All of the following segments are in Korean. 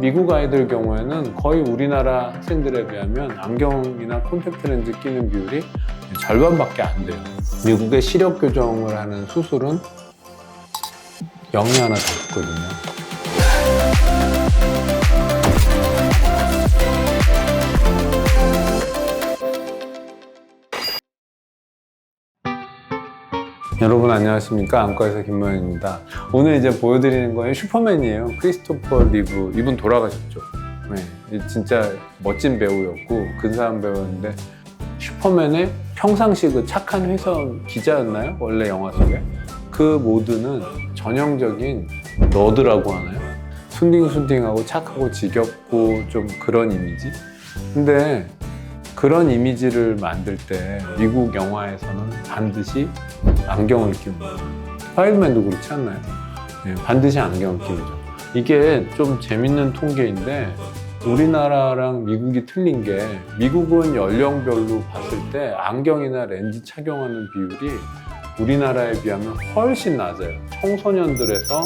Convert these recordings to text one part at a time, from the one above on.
미국 아이들 경우에는 거의 우리나라 학생들에 비하면 안경이나 콘택트 렌즈 끼는 비율이 절반밖에 안 돼요. 미국의 시력 교정을 하는 수술은 0이 하나 더 없거든요. 여러분 안녕하십니까, 안과의사 김모현입니다. 오늘 이제 보여드리는 거는 슈퍼맨이에요. 크리스토퍼 리브. 이분 돌아가셨죠. 네, 진짜 멋진 배우였고 근사한 배우였는데, 슈퍼맨의 평상시 그 착한 회사원 기자였나요? 원래 영화 속에 그 모드는 전형적인 너드라고 하나요? 순딩순딩하고 착하고 지겹고 좀 그런 이미지. 근데 그런 이미지를 만들 때 미국 영화에서는 반드시 안경을 끼는 거예요. 스파이더맨도 그렇지 않나요? 네, 반드시 안경을 끼죠. 이게 좀 재밌는 통계인데, 우리나라랑 미국이 틀린 게, 미국은 연령별로 봤을 때 안경이나 렌즈 착용하는 비율이 우리나라에 비하면 훨씬 낮아요. 청소년들에서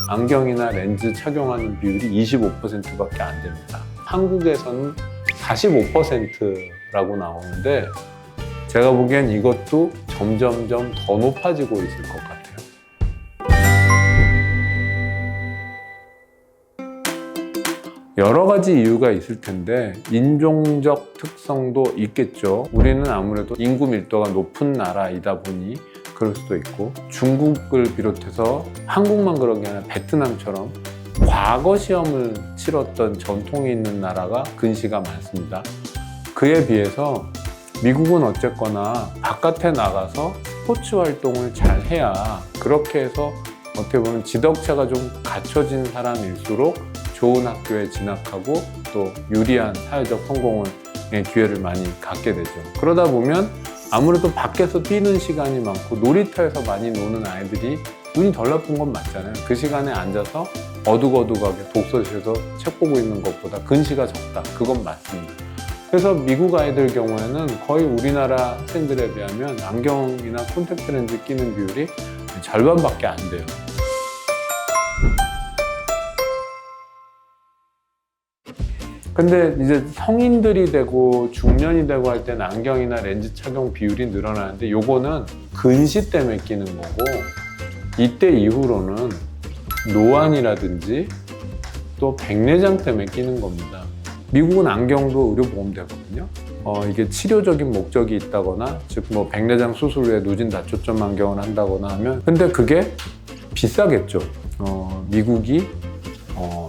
안경이나 렌즈 착용하는 비율이 25%밖에 안 됩니다. 한국에서는 45%라고 나오는데, 제가 보기엔 이것도 점점점 더 높아지고 있을 것 같아요. 여러 가지 이유가 있을 텐데, 인종적 특성도 있겠죠. 우리는 아무래도 인구 밀도가 높은 나라이다 보니 그럴 수도 있고, 중국을 비롯해서 한국만 그런 게 아니라 베트남처럼 과거 시험을 치렀던 전통이 있는 나라가 근시가 많습니다. 그에 비해서 미국은 어쨌거나 바깥에 나가서 스포츠 활동을 잘 해야, 그렇게 해서 어떻게 보면 지덕체가 좀 갖춰진 사람일수록 좋은 학교에 진학하고 또 유리한 사회적 성공의 기회를 많이 갖게 되죠. 그러다 보면 아무래도 밖에서 뛰는 시간이 많고 놀이터에서 많이 노는 아이들이 눈이 덜 나쁜 건 맞잖아요. 그 시간에 앉아서 어둑어둑하게 독서실에서 책 보고 있는 것보다 근시가 적다. 그건 맞습니다. 그래서 미국 아이들 경우에는 거의 우리나라 학생들에 비하면 안경이나 콘택트 렌즈 끼는 비율이 절반밖에 안 돼요. 근데 이제 성인들이 되고 중년이 되고 할 때는 안경이나 렌즈 착용 비율이 늘어나는데, 요거는 근시 때문에 끼는 거고, 이때 이후로는 노안이라든지 또 백내장 때문에 끼는 겁니다. 미국은 안경도 의료보험되거든요. 이게 치료적인 목적이 있다거나, 즉 뭐 백내장 수술 후에 누진 다초점 안경을 한다거나 하면, 근데 그게 비싸겠죠. 미국이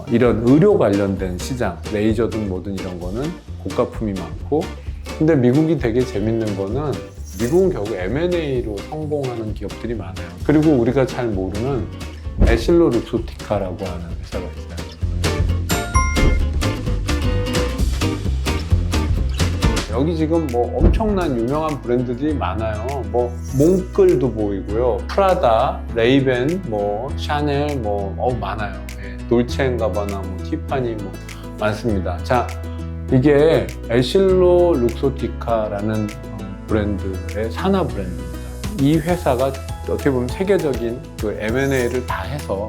이런 의료 관련된 시장, 레이저든 뭐든 이런 거는 고가품이 많고, 근데 미국이 되게 재밌는 거는, 미국은 결국 M&A로 성공하는 기업들이 많아요. 그리고 우리가 잘 모르는 에실로 룩소티카라고 하는 회사가 있어요. 여기 지금 뭐 엄청난 유명한 브랜드들이 많아요. 뭐 몽클도 보이고요, 프라다, 레이벤, 뭐 샤넬, 뭐 많아요. 예. 돌체앤가바나, 뭐 티파니, 뭐 많습니다. 자, 이게 에실로 룩소티카라는 브랜드의 산하 브랜드입니다. 이 회사가 어떻게 보면 세계적인 그 M&A를 다 해서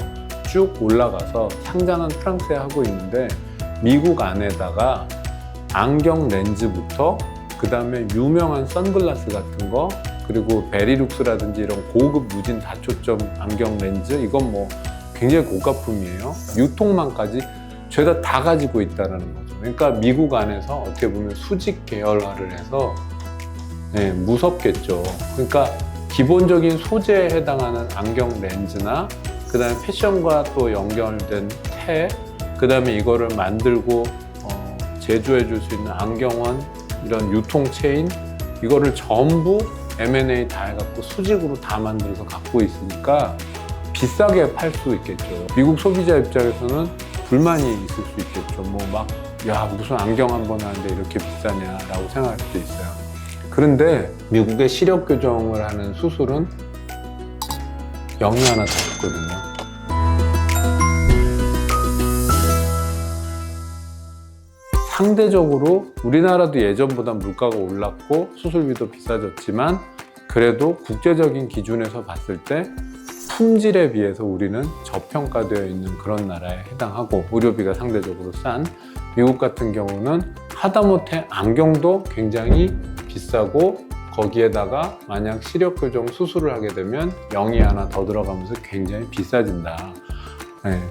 쭉 올라가서 상장은 프랑스에 하고 있는데, 미국 안에다가 안경 렌즈부터 그 다음에 유명한 선글라스 같은 거, 그리고 베리룩스라든지 이런 고급 무진 다초점 안경 렌즈, 이건 뭐 굉장히 고가품이에요. 유통망까지 죄다 다 가지고 있다는 거죠. 그러니까 미국 안에서 어떻게 보면 수직 계열화를 해서, 네, 무섭겠죠. 그러니까 기본적인 소재에 해당하는 안경 렌즈나, 그 다음에 패션과 또 연결된 테, 그 다음에 이거를 만들고 제조해 줄 수 있는 안경원, 이런 유통 체인, 이거를 전부 M&A 다 해갖고 수직으로 다 만들어서 갖고 있으니까 비싸게 팔 수 있겠죠. 미국 소비자 입장에서는 불만이 있을 수 있겠죠. 뭐 막, 야, 무슨 안경 한 번 하는데 이렇게 비싸냐라고 생각할 수도 있어요. 그런데 미국의 시력 교정을 하는 수술은 0이 하나 더 없거든요. 상대적으로 우리나라도 예전보다 물가가 올랐고 수술비도 비싸졌지만, 그래도 국제적인 기준에서 봤을 때 품질에 비해서 우리는 저평가되어 있는 그런 나라에 해당하고 의료비가 상대적으로 싼 미국 같은 경우는 하다못해 안경도 굉장히 비싸고 거기에다가 만약 시력 교정 수술을 하게 되면 0이 하나 더 들어가면서 굉장히 비싸진다.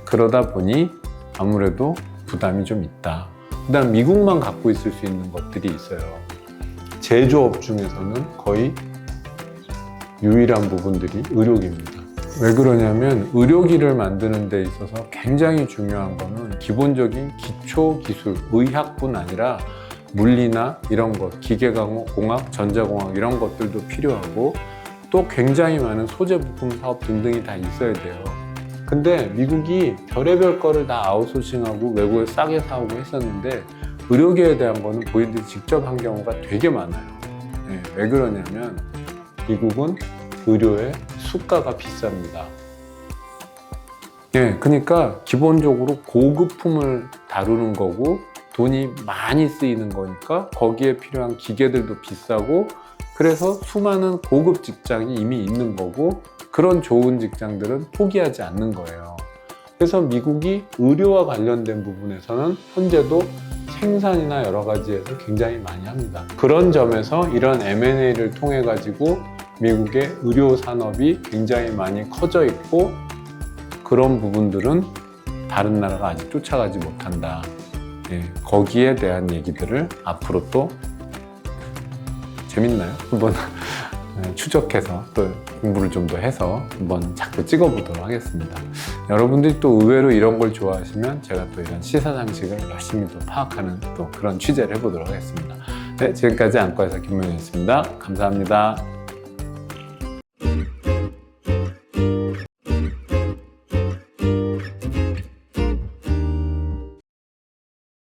그러다 보니 아무래도 부담이 좀 있다. 그 다음 미국만 갖고 있을 수 있는 것들이 있어요. 제조업 중에서는 거의 유일한 부분들이 의료기입니다. 왜 그러냐면 의료기를 만드는 데 있어서 굉장히 중요한 거는 기본적인 기초 기술, 의학뿐 아니라 물리나 이런 것, 기계공학, 전자공학 이런 것들도 필요하고 또 굉장히 많은 소재 부품 사업 등등이 다 있어야 돼요. 근데 미국이 별의별 거를 다 아웃소싱하고 외국에 싸게 사오고 했었는데 의료계에 대한 거는 본인들이 직접 한 경우가 되게 많아요. 왜 그러냐면 미국은 의료의 수가가 비쌉니다. 그러니까 기본적으로 고급품을 다루는 거고 돈이 많이 쓰이는 거니까 거기에 필요한 기계들도 비싸고 그래서 수많은 고급 직장이 이미 있는 거고 그런 좋은 직장들은 포기하지 않는 거예요. 그래서 미국이 의료와 관련된 부분에서는 현재도 생산이나 여러 가지에서 굉장히 많이 합니다. 그런 점에서 이런 M&A를 통해 가지고 미국의 의료 산업이 굉장히 많이 커져 있고 그런 부분들은 다른 나라가 아직 쫓아가지 못한다. 거기에 대한 얘기들을 앞으로 또 재밌나요? 한번 추적해서 또 공부를 좀 더 해서 한번 자꾸 찍어보도록 하겠습니다. 여러분들이 또 의외로 이런 걸 좋아하시면 제가 또 이런 시사상식을 열심히 또 파악하는 또 그런 취재를 해보도록 하겠습니다. 네, 지금까지 안과의사 김문현이었습니다. 감사합니다.